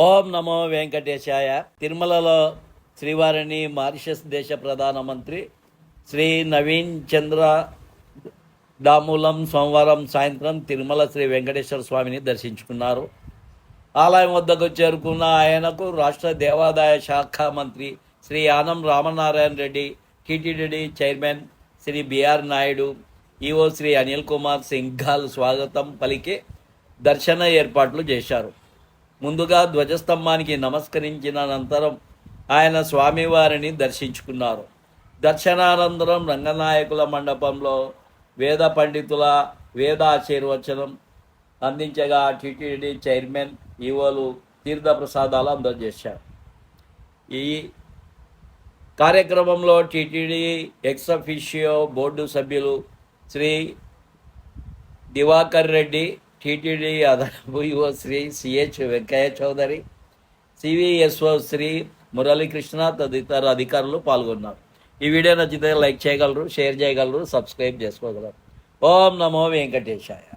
ఓం నమో వెంకటేశాయ. తిరుమలలో శ్రీవారిని మారిషస్ దేశ ప్రధానమంత్రి శ్రీ నవీన్ చంద్ర దామూలం సోమవారం సాయంత్రం తిరుమల శ్రీ వెంకటేశ్వర స్వామిని దర్శించుకున్నారు. ఆలయం వద్దకు చేరుకున్న ఆయనకు రాష్ట్ర దేవాదాయ శాఖ మంత్రి శ్రీ ఆనం రామనారాయణ రెడ్డి, టీటీడీ చైర్మన్ శ్రీ బిఆర్ నాయుడు, ఈఓ శ్రీ అనిల్ కుమార్ సింఘాల్ స్వాగతం పలికి దర్శన ఏర్పాట్లు చేశారు. ముందుగా ధ్వజస్తంభానికి నమస్కరించిన అనంతరం ఆయన స్వామివారిని దర్శించుకున్నారు. దర్శనానంతరం రంగనాయకుల మండపంలో వేద పండితుల వేదాశీర్వచనం అందించగా టీటీడీ చైర్మన్, ఈవోలు తీర్థప్రసాదాలు అందజేశారు. ఈ కార్యక్రమంలో టీటీడీ ఎక్స్ అఫీషియో బోర్డు సభ్యులు శ్రీ దివాకర్ రెడ్డి, టీటీడీ అదనపు ఈవో శ్రీ సిహెచ్ వెంకయ్య చౌదరి, సివిఎస్ఓ శ్రీ మురళీకృష్ణ తదితర అధికారులు పాల్గొన్నారు. ఈ వీడియో నచ్చితే లైక్ చేయగలరు, షేర్ చేయగలరు, సబ్స్క్రైబ్ చేసుకోగలరు. ఓం నమో వెంకటేశాయ.